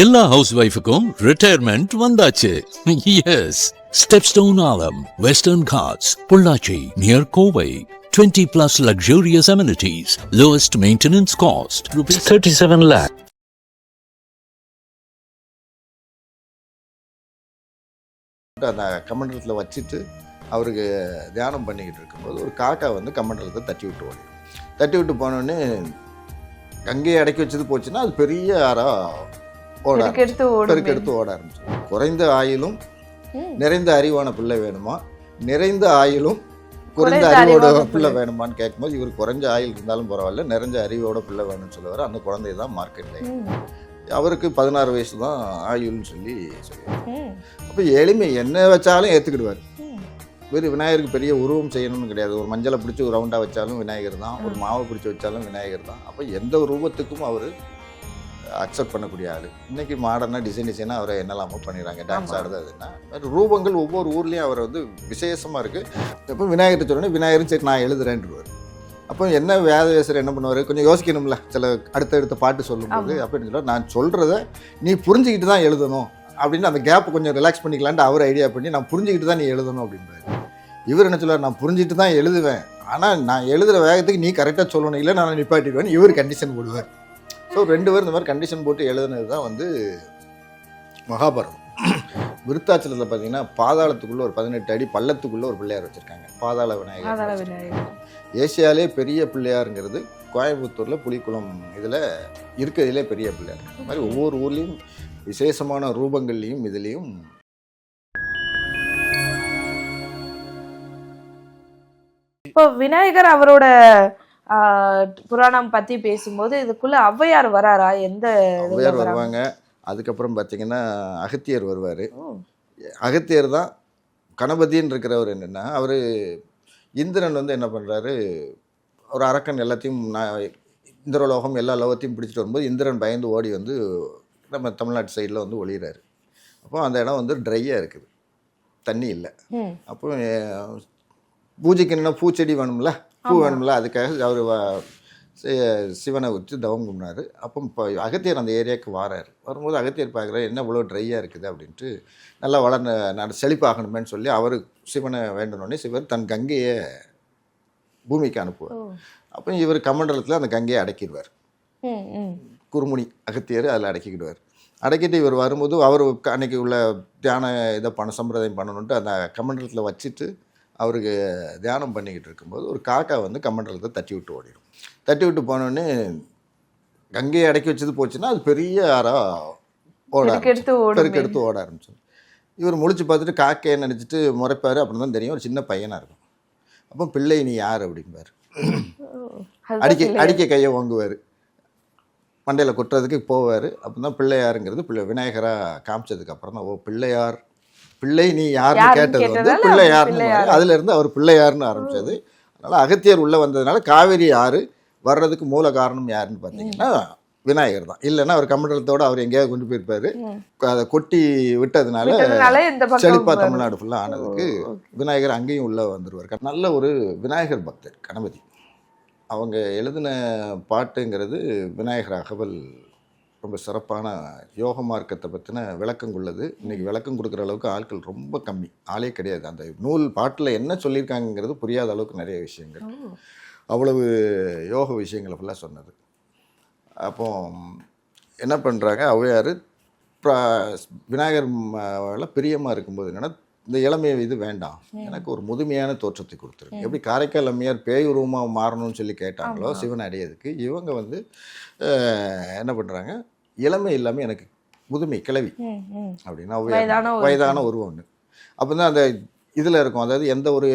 எல்லா ஹவுஸ் ஒய்ஃபுக்கும் ரிட்டையர்மெண்ட் வந்தாச்சு. Yes, Stepstone Aalam, Western Ghats, Pollachi near Kovai. 20 plus luxurious amenities, lowest maintenance cost, rupees 37 lakh. அந்த கமண்டலத்தில் வச்சுட்டு அவருக்கு தியானம் பண்ணிக்கிட்டு இருக்கும்போது ஒரு காக்கா வந்து கமண்டலத்தை தட்டி விட்டு ஓடி தட்டி விட்டு போனோடனே அங்கேயே அடக்கி வச்சது போச்சுன்னா அது பெரிய ஆறா பெருக்கெடுத்து ஓட ஆரம்பிச்சு. குறைந்த ஆயிலும் நிறைந்த அறிவான பிள்ளை வேணுமா, நிறைந்த ஆயிலும் குறைந்த அறிவோட பிள்ளை வேணுமான்னு கேட்கும்போது இவர் குறைஞ்ச ஆயில் இருந்தாலும் பரவாயில்ல, நிறைஞ்ச அறிவோட பிள்ளை வேணும்னு சொல்லுவார். அந்த குழந்தை தான் மார்க்கெட்டில். அவருக்கு 16 வயசு தான் ஆயுள்னு சொல்லி சொல்லுவார். அப்போ எளிமை என்ன வச்சாலும் ஏற்றுக்கிடுவார். வேறு விநாயகருக்கு பெரிய உருவம் செய்யணும்னு கிடையாது. ஒரு மஞ்சளை பிடிச்சி ஒரு ரவுண்டாக வச்சாலும் விநாயகர் தான், ஒரு மாவை பிடிச்சி வச்சாலும் விநாயகர் தான். அப்போ எந்த ரூபத்துக்கும் அவர் அக்செப்ட் பண்ணக்கூடிய ஆள். இன்றைக்கி மாடர்னாக டிசைனாக அவரை என்னெல்லாமோ பண்ணிடுறாங்க, டான்ஸ் ஆடுது. அதுன்னா ரூபங்கள் ஒவ்வொரு ஊர்லேயும் அவர் வந்து விசேஷமாக இருக்குது. எப்போ விநாயகர் சொன்னோன்னே விநாயகரும் சரி நான் எழுதுறேன்ருவார். அப்போ என்ன வேதவேசர் என்ன பண்ணுவார், கொஞ்சம் யோசிக்கணும்ல சில அடுத்தடுத்த பாட்டு சொல்லும்போது. அப்படின்னு சொல்லுவார், நான் சொல்கிறத நீ புரிஞ்சுக்கிட்டு தான் எழுதணும் அப்படின்னு அந்த கேப்பை கொஞ்சம் ரிலாக்ஸ் பண்ணிக்கலான்ட்டு அவர் ஐடியா பண்ணி நான் புரிஞ்சுக்கிட்டு தான் நீ எழுதணும் அப்படின்றாரு. இவர் என்ன சொல்லுவார், நான் புரிஞ்சுட்டு தான் எழுதுவேன், ஆனால் நான் எழுதுகிற வேகத்துக்கு நீ கரெக்டாக சொல்லணும், இல்லை நான் நிப்பாட்டிடுவேன். இவர் கண்டிஷன் போடுவார். ஸோ 2 பேர் இந்த மாதிரி கண்டிஷன் போட்டு எழுதுனது தான் வந்து மகாபாரதம். விருத்தாச்சலத்தில் பார்த்தீங்கன்னா பாதாளத்துக்குள்ளே ஒரு 18 அடி பள்ளத்துக்குள்ளே ஒரு பிள்ளையார் வச்சுருக்காங்க, பாதாள விநாயகர். ஏசியாலே பெரிய பிள்ளையாருங்கிறது கோயம்புத்தூரில் புலிக்குளம் இதில் இருக்கிறதுலே பெரிய பிள்ளையார். இந்த மாதிரி ஒவ்வொரு ஊர்லேயும் விசேஷமான ரூபங்கள்லேயும் இதுலேயும். இப்போ விநாயகர் அவரோட புராணம் பற்றி பேசும்போது இதுக்குள்ள ஔவையார் வராரா? எந்த ஔவையார் வருவாங்க. அதுக்கப்புறம் பார்த்தீங்கன்னா அகத்தியர் வருவார். அகத்தியர் தான் கணபதின்னு இருக்கிறவர். என்னென்னா அவர் இந்திரன் வந்து என்ன பண்ணுறாரு, ஒரு அரக்கன் எல்லாத்தையும் இந்திரலோகம் எல்லா லோகத்தையும் பிடிச்சிட்டு வரும்போது இந்திரன் பயந்து ஓடி வந்து நம்ம தமிழ்நாட்டு சைடில் வந்து ஒளிகிறாரு. அப்போ அந்த இடம் வந்து ட்ரையாக இருக்குது, தண்ணி இல்லை. அப்போ பூஜைக்கு என்னென்னா பூச்செடி வேணும்ல, பூ வேணும்ல, அதுக்காக அவர் சிவனை வச்சு தவம் கும்பினார். அப்போ இப்போ அகத்தியர் அந்த ஏரியாவுக்கு வராரு. வரும்போது அகத்தியர் பார்க்குறாரு, என்ன இவ்வளோ ட்ரையாக இருக்குது அப்படின்ட்டு, நல்லா வளர்ந்த செழிப்பாகணுமேன்னு சொல்லி அவர் சிவனை வேண்டனோடனே சிவர் தன் கங்கையை பூமிக்கு அனுப்புவார். அப்போ இவர் கமண்டலத்தில் அந்த கங்கையை அடக்கிடுவார். குருமுனி அகத்தியர் அதில் அடக்கிக்கிடுவார். அடக்கிட்டு இவர் வரும்போது அவர் அன்றைக்கி உள்ள தியான இதை சம்பிரதாயம் பண்ணணுன்ட்டு அந்த கமண்டலத்தில் வச்சுட்டு அவருக்கு தியானம் பண்ணிக்கிட்டு இருக்கும்போது ஒரு காக்கா வந்து கமண்டலத்தை தட்டி விட்டு ஓடிடும். தட்டி விட்டு போனோடனே கங்கையை அடக்கி வச்சது போச்சுன்னா அது பெரிய ஆறா பெருக்கெடுத்து ஓட ஆரம்பிச்சு. இவர் முழிச்சு பார்த்துட்டு காக்கையை நினச்சிட்டு முறைப்பார். அப்படின்னு தான் தெரியும், ஒரு சின்ன பையனாக இருக்கும். அப்போ பிள்ளை நீ யார் அப்படிம்பார். அடிக்க கையை வாங்குவார், மண்டையில் கொட்டுறதுக்கு போவார். அப்போ தான் பிள்ளையாருங்கிறது விநாயகராக காமிச்சதுக்கப்புறம் தான், ஓ பிள்ளையார், பிள்ளை நீ யாருன்னு கேட்டது வந்து பிள்ளையார்னு, அதுலேருந்து அவர் பிள்ளையார்னு ஆரம்பித்தது. அதனால் அகத்தியர் உள்ளே வந்ததுனால காவேரி ஆறு வர்றதுக்கு மூல காரணம் யாருன்னு பார்த்தீங்கன்னா விநாயகர் தான். இல்லைன்னா அவர் கமண்டலத்தோடு அவர் எங்கேயாவது கொண்டு போயிருப்பார். அதை கொட்டி விட்டதுனால செழிப்பாக தமிழ்நாடு ஃபுல்லாக ஆனதுக்கு விநாயகர் அங்கேயும் உள்ளே வந்துடுவார். நல்ல ஒரு விநாயகர் பக்தர் கணபதி. அவங்க எழுதின பாட்டுங்கிறது விநாயகர் அகவல் ரொம்ப சிறப்பான யோக மார்க்கத்தை பற்றின விளக்கம் உள்ளது. இன்றைக்கி விளக்கம் கொடுக்குற அளவுக்கு ஆட்கள் ரொம்ப கம்மி, ஆளே கிடையாது. அந்த நூல் பாட்டில் என்ன சொல்லியிருக்காங்கிறது புரியாத அளவுக்கு நிறைய விஷயங்கள், அவ்வளவு யோக விஷயங்களை ஃபுல்லாக சொன்னது. அப்போ என்ன பண்ணுறாங்க, ஔவையார் விநாயகர் பிரியமாக இருக்கும்போது என்னென்னா, இந்த இளமையை இது வேண்டாம், எனக்கு ஒரு முதுமையான தோற்றத்தை கொடுத்துருக்கு. எப்படி காரைக்கால் அம்மையார் பேய் உருவமாக மாறணும்னு சொல்லி கேட்டாங்களோ சிவன் அடையதுக்கு, இவங்க வந்து என்ன பண்ணுறாங்க, இளமை இல்லாமல் எனக்கு முதுமை கிளவி அப்படின்னா வயதான உருவம் ஒன்று. அப்போ தான் அந்த இதில் இருக்கும், அதாவது எந்த ஒரு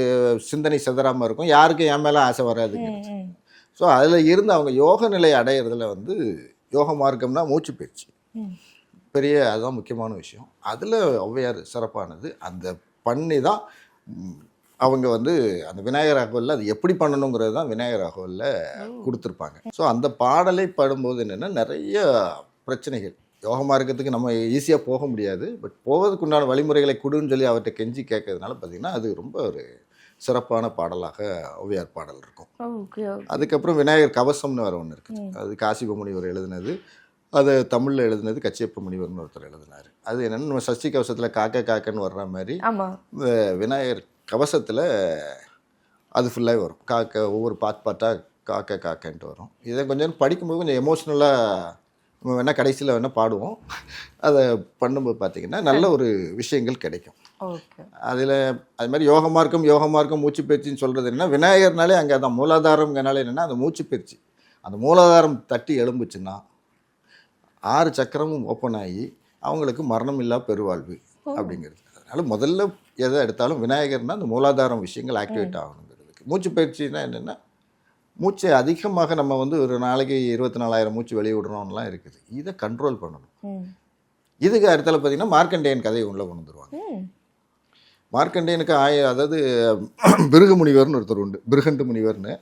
சிந்தனை சிதறாமல் இருக்கும், யாருக்கும் என் மேலே ஆசை வராதுங்க. ஸோ அதில் இருந்து அவங்க யோக நிலை அடையிறதுல வந்து யோக மார்க்கம்னா மூச்சு பயிற்சி பெரிய, அதுதான் முக்கியமான விஷயம். அதில் ஔவையார் சிறப்பானது. அந்த பண்ணி தான் அவங்க வந்து அந்த விநாயகர் அகவலில் அது எப்படி பண்ணணுங்கிறது தான் விநாயகர் அகவலில் கொடுத்துருப்பாங்க. ஸோ அந்த பாடலை பாடும்போது என்னென்னா நிறைய பிரச்சனைகள், யோக மார்க்கத்துக்கு நம்ம ஈஸியாக போக முடியாது, பட் போவதுக்கு உண்டான வழிமுறைகளை கொடுன்னு சொல்லி அவர்கிட்ட கெஞ்சி கேட்கறதுனால பார்த்திங்கன்னா அது ரொம்ப ஒரு சிறப்பான பாடலாக ஔவையார் பாடல் இருக்கும். அதுக்கப்புறம் விநாயகர் கவசம்னு வேறு ஒன்று இருக்குது, அது காசிப முனிவர் எழுதினது. அதை தமிழில் எழுதுனது கச்சியப்ப முனிவர்னு ஒருத்தர் எழுதினார். அது என்னென்னு நம்ம சஷ்டி கவசத்தில் காக்க காக்கன்னு வர்ற மாதிரி இந்த விநாயகர் கவசத்தில் அது ஃபுல்லாகவே வரும். காக்க ஒவ்வொரு பாட்டாக காக்க காக்கன்ட்டு வரும். இதை கொஞ்சம் படிக்கும்போது கொஞ்சம் எமோஷ்னலாக நம்ம வேணால் கடைசியில் வேணால் பாடுவோம். அதை பண்ணும்போது பார்த்திங்கன்னா நல்ல ஒரு விஷயங்கள் கிடைக்கும். அதில் அது மாதிரி யோகமார்க்கம் மூச்சு பயிற்சின்னு சொல்கிறது என்னென்னா, விநாயகர்னாலே அங்கே அதான் மூலாதாரம்னாலே என்னென்னா அந்த மூச்சு பயிற்சி. அந்த மூலாதாரம் தட்டி எழும்புச்சுன்னா 6 சக்கரமும் ஓப்பன் ஆகி அவங்களுக்கு மரணம் இல்லா பெருவாழ்வு அப்படிங்கிறது. அதனால் முதல்ல எதை எடுத்தாலும் விநாயகர்னால் அந்த மூலாதாரம் விஷயங்கள் ஆக்டிவேட் ஆகணுங்கிறதுக்கு. மூச்சு பயிற்சினா என்னென்னா, மூச்சை அதிகமாக நம்ம ஒரு நாளைக்கு 24,000 மூச்சு வெளியிடணும்லாம் இருக்குது. இதை கண்ட்ரோல் பண்ணணும். இதுக்கு அடுத்தால பார்த்தீங்கன்னா மார்க்கண்டேயன் கதையை உள்ள கொண்டு வந்துருவாங்க. மார்க்கண்டேயனுக்கு அதாவது பிருகு முனிவர்னு ஒருத்தர் உண்டு, பிருகண்டு முனிவர்னு.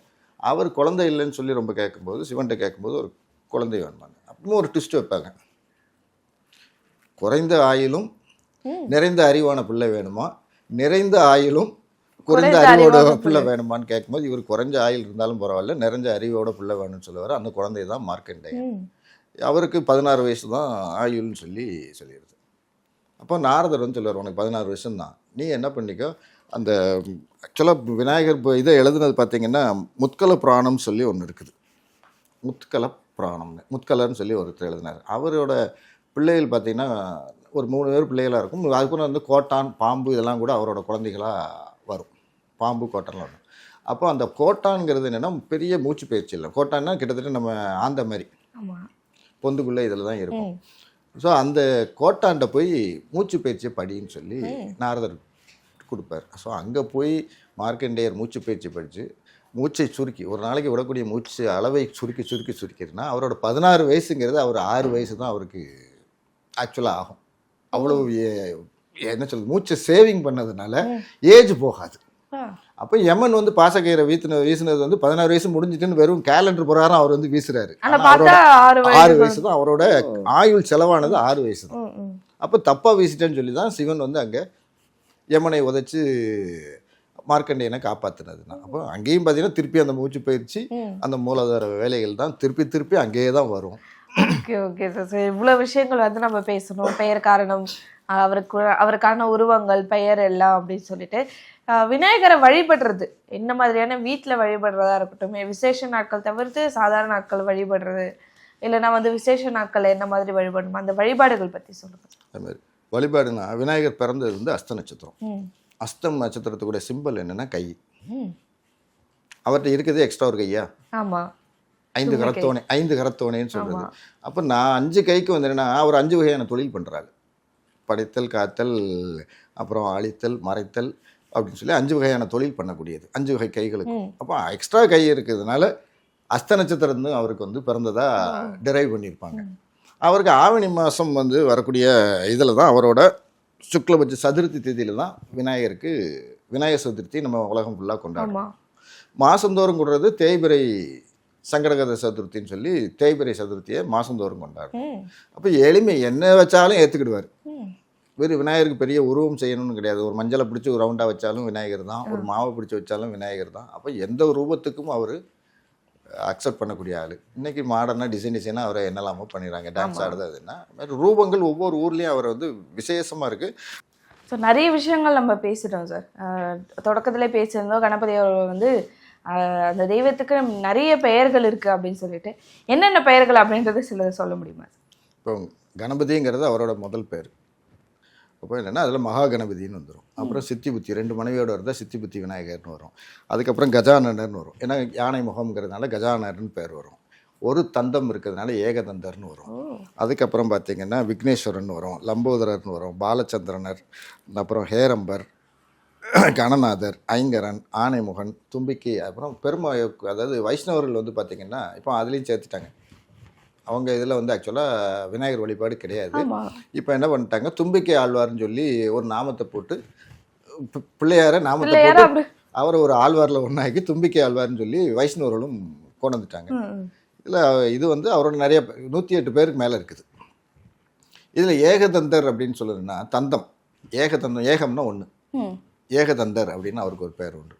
அவர் குழந்தை இல்லைன்னு சொல்லி ரொம்ப கேட்கும்போது, சிவன்கிட்ட கேட்கும்போது ஒரு குழந்தை வேணுமாங்க. அப்படின்னு ஒரு ட்விஸ்ட் வைப்பாங்க. குறைந்த ஆயிலும் நிறைந்த அறிவான பிள்ளை வேணுமா, நிறைந்த ஆயிலும் குறைந்த அறிவோட பிள்ளை வேணுமான்னு கேட்கும்போது, இவர் குறைஞ்ச ஆயில் இருந்தாலும் பரவாயில்ல, நிறைஞ்ச அறிவோட பிள்ளை வேணும்னு சொல்லுவார். அந்த குழந்தை தான் மார்க்கண்டேயன். அவருக்கு 16 வயசு தான் ஆயுள்னு சொல்லிடுது. அப்போ நாரதர் சொல்லுவார், உனக்கு 16 வயசுதான், நீ என்ன பண்ணிக்கோ. அந்த ஆக்சுவலாக விநாயகர் இதை எழுதுனது பார்த்தீங்கன்னா முத்கல புராணம்னு சொல்லி ஒன்று இருக்குது. முத்கல புராணம்னு முத்கலர்னு சொல்லி ஒருத்தர் எழுதினார். அவரோட பிள்ளைகள் பார்த்திங்கன்னா ஒரு 3 பேர் பிள்ளைகளாக இருக்கும். அதுக்கப்புறம் கோட்டான் பாம்பு இதெல்லாம் கூட அவரோட குழந்தைகளாக வரும். பாம்பு கோட்டான்லாம் வரும். அப்போ அந்த கோட்டான்ங்கிறது என்னென்னா பெரிய மூச்சு பயிற்சி இல்லை. கோட்டான்னா கிட்டத்தட்ட நம்ம ஆந்த மாதிரி பொந்துக்குள்ளே இதில் தான் இருக்கும். ஸோ அந்த கோட்டான்ட்ட போய் மூச்சு பயிற்சியை படின்னு சொல்லி நாரதர் கொடுப்பார். ஸோ அங்கே போய் மார்க்கண்டேயர் மூச்சு பயிற்சி படித்து மூச்சை சுருக்கி ஒரு நாளைக்கு விடக்கூடிய மூச்சு அளவை சுருக்கிதுன்னா அவரோட 16 வயசுங்கிறது அவர் 6 வயசு தான் அவருக்கு ஆக்சுவலாக ஆகும். அவ்வளோ என்ன சொல்றது, மூச்சை சேவிங் பண்ணதுனால ஏஜ் போகாது. அப்போ யமன் பாசக்கயிறை வீசினது 16 வயசு முடிஞ்சிட்டுன்னு வெறும் கேலண்டர் பிரகாரம் அவர் வீசுறாரு. அவரோட 6 வயசு தான் அவரோட ஆயுள் செலவானது 6 வயசு தான். அப்போ தப்பா வீசிட்டேன்னு சொல்லி தான் சிவன் அங்கே யமனை உதைச்சு மார்க்கண்டேயனை காப்பாற்றினது தான். அப்போ அங்கேயும் பார்த்தீங்கன்னா திருப்பி அந்த மூச்சு பயிற்சி அந்த மூலாதார வேலைகள் தான் திருப்பி அங்கேயே தான் வரும். ஓகே சார், இவ்வளோ விஷயங்கள் நம்ம பேசணும். பெயர் காரணம், அவருக்கான உருவங்கள், பெயர் எல்லாம் அப்படின்னு சொல்லிட்டு விநாயகரை வழிபடுறது என்ன மாதிரியான வீட்டில் வழிபடுறதா இருக்கட்டும், விசேஷ நாட்கள் தவிர்த்து சாதாரண நாட்கள் வழிபடுறது, இல்லைன்னா விசேஷ நாட்கள் என்ன மாதிரி வழிபடணும், அந்த வழிபாடுகள் பற்றி சொல்லுங்கள். அது மாதிரி வழிபாடுனா விநாயகர் பிறந்தது அஸ்த நட்சத்திரம். அஸ்தம் நட்சத்திரத்துக்குடைய சிம்பிள் என்னன்னா கை. அவர்கிட்ட இருக்கிறதே எக்ஸ்ட்ரா ஒரு கையா. ஆமாம், 5 கரத்தோனேன்னு சொல்றது. அப்போ நான் 5 கைக்கு என்னன்னா அவர் 5 வகையான தொழில் பண்ணுறாரு. படைத்தல், காத்தல், அப்புறம் அழித்தல், மறைத்தல் அப்படின்னு சொல்லி 5 வகையான தொழில் பண்ணக்கூடியது 5 வகை கைகளுக்கு. அப்போ எக்ஸ்ட்ரா கை இருக்கிறதுனால அஸ்த நட்சத்திரம் அவருக்கு பிறந்ததா டிரைவ் பண்ணியிருப்பாங்க. அவருக்கு ஆவணி மாதம் வரக்கூடிய இதில் தான் அவரோட சுக்லபட்ச சதுர்த்தி தேதியில் தான் விநாயகர் சதுர்த்தி நம்ம உலகம் ஃபுல்லாக கொண்டாடுறோம். மாதந்தோறும் கூடுறது தேய்பிரை சங்கடகர சதுர்த்தின்னு சொல்லி தேய்பிரை சதுர்த்தியை மாதந்தோறும் கொண்டாடும். அப்போ எளிமை என்ன வச்சாலும் ஏற்றுக்கிடுவார். வெறும் விநாயகருக்கு பெரிய உருவம் செய்யணும்னு கிடையாது. ஒரு மஞ்சளை பிடிச்சி ஒரு ரவுண்டாக வச்சாலும் விநாயகர் தான், ஒரு மாவை பிடிச்சி வச்சாலும் விநாயகர் தான். அப்போ எந்த ஒரு ரூபத்துக்கும் அவர் அக்செப்ட் பண்ணக்கூடிய ஆள். இன்றைக்கி மாடர்னாக டிசைனாக அவரை என்னெல்லாமோ பண்ணிடுறாங்க, டான்ஸ் ஆடுது. அதுன்னா ரூபங்கள் ஒவ்வொரு ஊர்லேயும் அவர் விசேஷமாக இருக்குது. ஸோ நிறைய விஷயங்கள் நம்ம பேசிட்டோம் சார். தொடக்கத்திலே பேசியிருந்தோம் கணபதி அவர் அந்த தெய்வத்துக்கு நிறைய பெயர்கள் இருக்குது அப்படின்னு சொல்லிட்டு, என்னென்ன பெயர்கள் அப்படின்றது சிலதை சொல்ல முடியுமா? இப்போ கணபதிங்கிறது அவரோட முதல் பேர். அப்போ என்னென்னா அதில் மகா கணபதினு வந்துடும். அப்புறம் சித்தி புத்தி 2 மனைவியோடு இருந்தால் சித்தி புத்தி விநாயகர்னு வரும். அதுக்கப்புறம் கஜானனர்னு வரும். ஏன்னா யானை முகம்ங்கிறதுனால கஜானர்னு பேர் வரும். ஒரு தந்தம் இருக்கிறதுனால ஏகதந்தர்னு வரும். அதுக்கப்புறம் பார்த்திங்கன்னா விக்னேஸ்வரன் வரும், லம்போதரர்னு வரும், பாலச்சந்திரனர், அப்புறம் ஹேரம்பர், கணநாதர், ஐங்கரன், ஆனைமுகன், தும்பிக்கை. அப்புறம் அதாவது வைஷ்ணவர்கள் பார்த்திங்கன்னா இப்போ அதுலேயும் சேர்த்துட்டாங்க. அவங்க இதில் ஆக்சுவலாக விநாயகர் வழிபாடு கிடையாது. இப்போ என்ன பண்ணிட்டாங்க, தும்பிக்கை ஆழ்வார்னு சொல்லி ஒரு நாமத்தை போட்டு பிள்ளையார நாமத்தை போட்டு அவரை ஒரு ஆழ்வாரில் ஒன்றாக்கி தும்பிக்கை ஆழ்வார்னு சொல்லி வைஷ்ணவர்களும் கொண்டு வந்துட்டாங்க. இதில் இது அவரோட நிறைய 108 பேருக்கு மேலே இருக்குது. இதில் ஏகதந்தர் அப்படின்னு சொல்லுதுன்னா தந்தம், ஏகதந்தம், ஏகம்னா 1, ஏகதந்தர் அப்படின்னு அவருக்கு ஒரு பேர் உண்டு.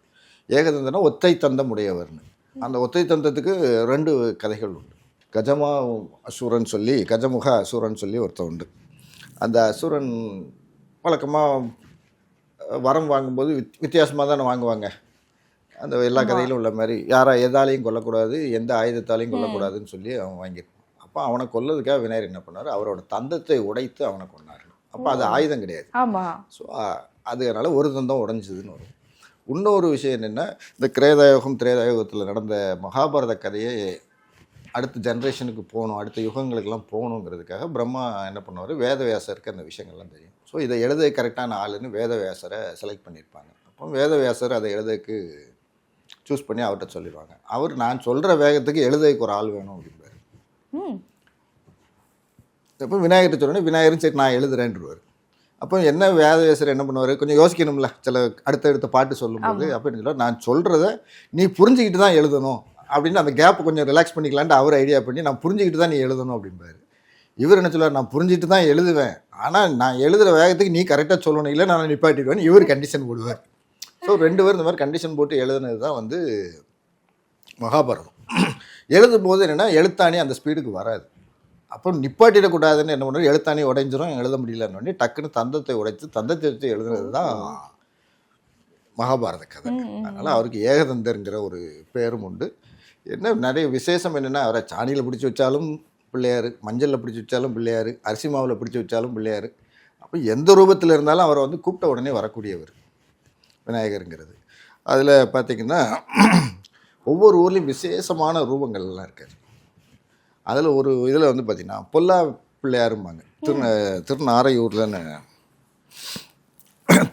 ஏகதந்தர்னா ஒத்தை தந்தம் உடையவர்னு. அந்த ஒத்தை தந்தத்துக்கு 2 கதைகள் உண்டு. கஜமா அசுரன் சொல்லி கஜமுக அசுரன் சொல்லி ஒருத்தன் உண்டு. அந்த அசுரன் வழக்கமாக வரம் வாங்கும்போது வித்தியாசமாக தானே வாங்குவாங்க. அந்த எல்லா கதையிலும் உள்ள மாதிரி எதாலையும் கொல்லக்கூடாது, எந்த ஆயுதத்தாலையும் கொல்லக்கூடாதுன்னு சொல்லி அவன் வாங்கியிருப்பான். அப்போ அவனை கொல்லதுக்காக விநாயகர் என்ன பண்ணார், அவரோட தந்தத்தை உடைத்து அவனை கொண்டார். அப்போ அது ஆயுதம் கிடையாது. ஸோ அதனால ஒரு தந்தம் உடைஞ்சதுன்னு வரும். இன்னொரு விஷயம் என்னென்னா, இந்த கிரேதாயுகம் திரேதாயுகத்தில் நடந்த மகாபாரத கதையை அடுத்த ஜென்ரேஷனுக்கு போகணும், அடுத்த யுகங்களுக்கெல்லாம் போகணுங்கிறதுக்காக பிரம்மா என்ன பண்ணுவார், வேதவியாசருக்கு அந்த விஷயங்கள்லாம் தெரியும். ஸோ இதை எழுத கரெக்டான ஆளுன்னு வேதவியாசரை செலக்ட் பண்ணியிருப்பாங்க. அப்போ வேதவியாசர் அதை எழுதக்கு சூஸ் பண்ணி அவர்கிட்ட சொல்லிடுவாங்க. அவர் நான் சொல்கிற வேகத்துக்கு எழுதக்கு ஒரு ஆள் வேணும் அப்படின்பாரு. அப்போ விநாயகர்கிட்ட சொன்னோன்னே விநாயகரும் சரி நான் எழுதுறேன்ருவார். அப்போ என்ன வேதவியாசர் என்ன பண்ணுவார், கொஞ்சம் யோசிக்கணும்ல சில அடுத்தடுத்த பாட்டு சொல்லும்போது. அப்போ என்ன சொல்லுவார், நான் சொல்கிறத நீ புரிஞ்சுக்கிட்டு தான் எழுதணும் அப்படின்னு அந்த கேப்பை கொஞ்சம் ரிலாக்ஸ் பண்ணிக்கலான்ட்டு அவர் ஐடியா பண்ணி நான் புரிஞ்சுக்கிட்டு தான் நீ எழுதணும் அப்படின்பாரு. இவர் என்ன சொல்லுவார், நான் புரிஞ்சுட்டு தான் எழுதுவேன், ஆனால் நான் எழுதுகிற வேகத்துக்கு நீ கரெக்டாக சொல்லணும், இல்லை நான் நிப்பாட்டிடுவேன், இவர் கண்டிஷன் போடுவார். ஸோ 2 பேர் இந்த மாதிரி கண்டிஷன் போட்டு எழுதுனது தான் வந்து மகாபாரதம். எழுதும்போது என்னென்னா எழுத்தாணி அந்த ஸ்பீடுக்கு வராது. அப்போ நிப்பாட்டிடக்கூடாதுன்னு என்ன பண்ணுறது, எழுத்தாணி உடைஞ்சிரும், எழுத முடியலன்னு டக்குன்னு தந்தத்தை உடைத்து தந்தத்தை வச்சு எழுதுனது தான் மகாபாரத கதை. அதனால் அவருக்கு ஏகதந்தருங்கிற ஒரு பேரும் உண்டு. என்ன நிறைய விசேஷம் என்னென்னா, அவரை சாணியில் பிடிச்சி வச்சாலும் பிள்ளையார், மஞ்சளில் பிடிச்சி வச்சாலும் பிள்ளையார், அரிசி மாவில் பிடிச்சி வச்சாலும் பிள்ளையார். அப்போ எந்த ரூபத்தில் இருந்தாலும் அவரை வந்து கூப்பிட்ட உடனே வரக்கூடியவர் விநாயகருங்கிறது. அதில் பார்த்திங்கன்னா ஒவ்வொரு ஊர்லேயும் விசேஷமான ரூபங்கள்லாம் இருக்காது. அதில் ஒரு இதில் வந்து பார்த்திங்கன்னா பொல்லா பிள்ளையாரும்பாங்க.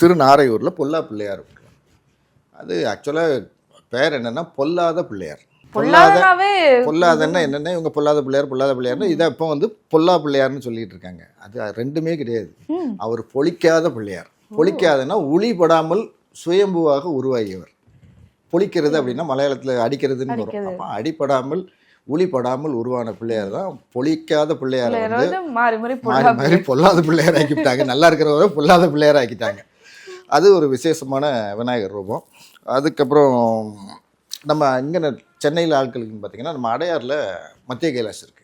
திருநாரையூரில் பொல்லா பிள்ளையார். அது ஆக்சுவலாக பேர் என்னென்னா பொல்லாத பிள்ளையார். பொல்லாதன்னா என்னென்னா, இவங்க பொல்லாத பிள்ளையார்னு இதை இப்போ வந்து பொல்லா பிள்ளையார்னு சொல்லிட்டு இருக்காங்க. அது ரெண்டுமே கிடையாது. அவர் பொழிக்காத பிள்ளையார். பொழிக்காதுன்னா ஒளிபடாமல் சுயம்புவாக உருவாகியவர். பொழிக்கிறது அப்படின்னா மலையாளத்தில் அடிக்கிறதுன்னு வரும். அப்போ அடிப்படாமல் ஒளிப்படாமல் உருவான பிள்ளையார் தான் பொழிக்காத பிள்ளையார். வந்து மாறி பொல்லாத பிள்ளையார் ஆக்கிட்டாங்க. நல்லா இருக்கிறவரை பொல்லாத பிள்ளையார் ஆக்கிட்டாங்க. அது ஒரு விசேஷமான விநாயகர் ரூபம். அதுக்கப்புறம் நம்ம இங்கே சென்னையில் ஆட்களுக்குன்னு பார்த்தீங்கன்னா, நம்ம அடையாரில் மத்திய கைலாஸ் இருக்குது.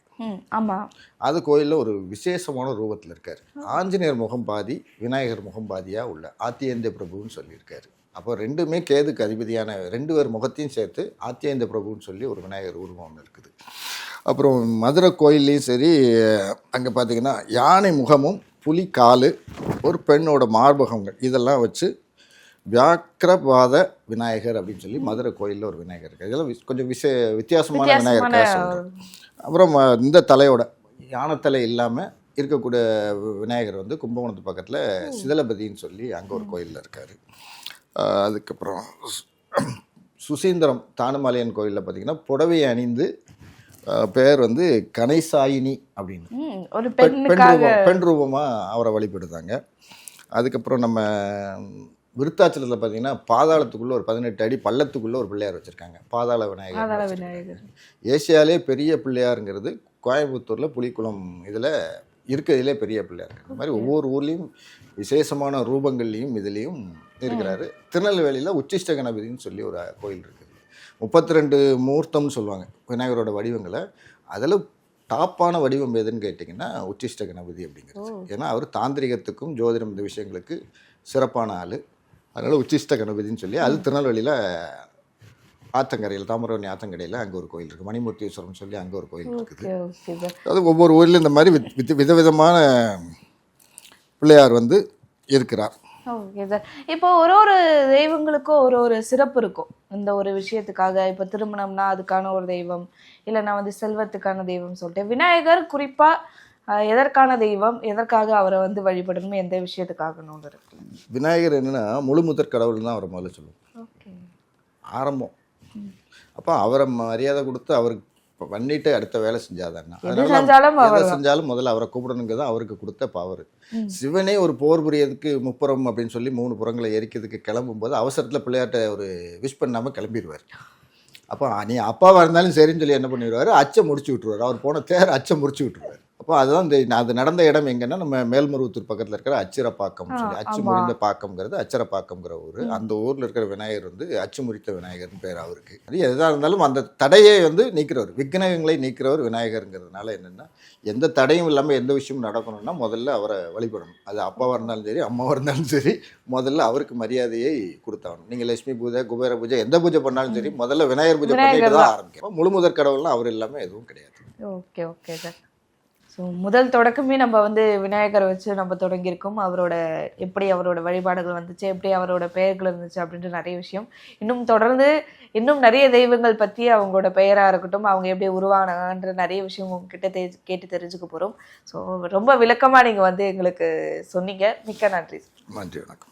ஆமாம், அது கோயிலில் ஒரு விசேஷமான ரூபத்தில் இருக்கார். ஆஞ்சநேயர் முகம் பாதி, விநாயகர் முகம் பாதியாக உள்ள ஆத்தியேந்த பிரபுன்னு சொல்லியிருக்காரு. அப்போ ரெண்டுமே கேதுக்கு அதிபதியான 2 பேர் முகத்தையும் சேர்த்து ஆத்தியேந்த பிரபுன்னு சொல்லி ஒரு விநாயகர் உருவம் ஒன்று இருக்குது. அப்புறம் மதுரை கோயில்லையும் சரி, அங்கே பார்த்திங்கன்னா யானை முகமும் புலி காலு, ஒரு பெண்ணோட மார்பகங்கள் இதெல்லாம் வச்சு வியாக்கிரபாத விநாயகர் அப்படின்னு சொல்லி மதுரை கோயிலில் ஒரு விநாயகர் இருக்குது. இதெல்லாம் கொஞ்சம் வித்தியாசமான விநாயகர் சொல்கிறேன். அப்புறம் இந்த தலையோட யானைத்தலை இல்லாமல் இருக்கக்கூடிய விநாயகர் வந்து கும்பகோணத்து பக்கத்தில் சிதலபதின்னு சொல்லி அங்கே ஒரு கோயிலில் இருக்கார். அதுக்கப்புறம் சுசீந்திரம் தானுமாலையன் கோயிலில் பார்த்திங்கன்னா புடவையை அணிந்து பேர் வந்து கனைசாயினி அப்படின்னு ஒரு பெண் ரூபமாக அவரை வழிபடுதாங்க. அதுக்கப்புறம் நம்ம விருத்தாச்சலத்தில் பார்த்தீங்கன்னா பாதாளத்துக்குள்ளே ஒரு 18 அடி பள்ளத்துக்குள்ளே ஒரு பிள்ளையார் வச்சுருக்காங்க. பாதாள விநாயகர். ஏசியாலே பெரிய பிள்ளையாருங்கிறது கோயம்புத்தூரில் புலிக்குளம் இதில் இருக்கிறதுலே பெரிய பிள்ளையார். அந்த மாதிரி ஒவ்வொரு ஊர்லேயும் விசேஷமான ரூபங்கள்லேயும் இதுலேயும் இருக்கிறாரு. திருநெல்வேலியில் உச்சிஷ்ட கணபதினு சொல்லி ஒரு கோயில் இருக்குது. 32 மூர்த்தம்னு சொல்லுவாங்க விநாயகரோட வடிவங்களை. அதில் டாப்பான வடிவம் எதுன்னு கேட்டிங்கன்னா உச்சிஷ்ட கணபதி அப்படிங்கிறது. ஏன்னா அவர் தாந்திரிகத்துக்கும் ஜோதிடம் இந்த விஷயங்களுக்கு சிறப்பான ஆள். அதனால் உச்சிஷ்ட கணபதினு சொல்லி அது திருநெல்வேலியில் ஆத்தங்கரையில், தாமிரவரணி ஆத்தங்கரையில் அங்கே ஒரு கோயில் இருக்குது. மணிமூர்த்தீஸ்வரம்னு சொல்லி அங்கே ஒரு கோயில் இருக்குது. அது ஒவ்வொரு ஊர்லேயும் இந்த மாதிரி விதவிதமான பிள்ளையார் வந்து இருக்கிறார். Okay sir. இப்போ ஒரு தெய்வங்களுக்கும் ஒரு சிறப்பு இருக்கும். இந்த ஒரு விஷயத்துக்காக இப்போ திருமணம்னா அதுக்கான ஒரு தெய்வம், இல்லைன்னா வந்து செல்வத்துக்கான தெய்வம் சொல்லிட்டு விநாயகர் குறிப்பாக எதற்கான தெய்வம், எதற்காக அவரை வந்து வழிபடணும், எந்த விஷயத்துக்காகணும் இருக்கு? விநாயகர் என்னன்னா முழு முதற் கடவுள் தான் அவரை முதல்ல சொல்லுவோம். ஆரம்பம். அப்போ அவரை மரியாதை கொடுத்து அவருக்கு பண்ணிட்டு அடுத்த வேலை செஞ்சாதான்னா, எதை செஞ்சாலும் முதல்ல அவரை கூப்பிடணுங்கிறது அவருக்கு கொடுத்த பவர். சிவனே ஒரு போர் புரியதுக்கு முப்புறம் அப்படின்னு சொல்லி 3 புறங்களை எரிக்கிறதுக்கு கிளம்பும்போது அவசரத்தில் பிள்ளையாட்ட ஒரு விஷ் பண்ணாமல் கிளம்பிடுவார். அப்போ நீ அப்பாவாக இருந்தாலும் சரின்னு சொல்லி என்ன பண்ணிடுவார், அச்சை முடிச்சு விட்டுருவார். அவர் போன தேர் அச்சை முடிச்சு விட்டுருவார். அப்போ அதுதான் அது நடந்த இடம் எங்கன்னா நம்ம மேல்மருவத்தூர் பக்கத்தில் இருக்கிற அச்சிரப்பாக்கம் சொல்லி அச்சு முறிந்த பாக்கம்ங்கிறது அச்சரப்பாக்கம்ங்கிற ஊர். அந்த ஊரில் இருக்கிற விநாயகர் வந்து அச்சு முறித்த விநாயகர்னு பேர் அவருக்கு. அது எதாக இருந்தாலும் அந்த தடையை வந்து நீக்கிறவர், விக்னங்களை நீக்கிறவர் விநாயகருங்கிறதுனால என்னென்னா எந்த தடையும் இல்லாமல் எந்த விஷயமும் நடக்கணும்னா முதல்ல அவரை வழிபடணும். அது அப்பாவாக இருந்தாலும் சரி அம்மாவாக இருந்தாலும் சரி முதல்ல அவருக்கு மரியாதையை கொடுத்தாகணும். நீங்கள் லட்சுமி பூஜை குபேர பூஜை எந்த பூஜை பண்ணாலும் சரி முதல்ல விநாயகர் பூஜை பண்ணிட்டு தான் ஆரம்பிக்கும். முழுமுதற் கடவுள்லாம் அவர் இல்லாமல் எதுவும் கிடையாது. Okay okay sir. ஸோ முதல் தொடக்கமே நம்ம வந்து விநாயகரை வச்சு நம்ம தொடங்கியிருக்கோம். அவரோட எப்படி அவரோட வழிபாடுகள் வந்துச்சு, எப்படி அவரோட பெயர்கள் இருந்துச்சு அப்படின்ற நிறைய விஷயம். இன்னும் தொடர்ந்து இன்னும் நிறைய தெய்வங்கள் பற்றி அவங்களோட பெயராக இருக்கட்டும், அவங்க எப்படி உருவானாங்கன்ற நிறைய விஷயம் உங்ககிட்ட கேட்டு தெரிஞ்சுக்க போகிறோம். ஸோ ரொம்ப விளக்கமாக நீங்கள் வந்து எங்களுக்கு சொன்னீங்க. மிக்க நன்றி. நன்றி, வணக்கம்.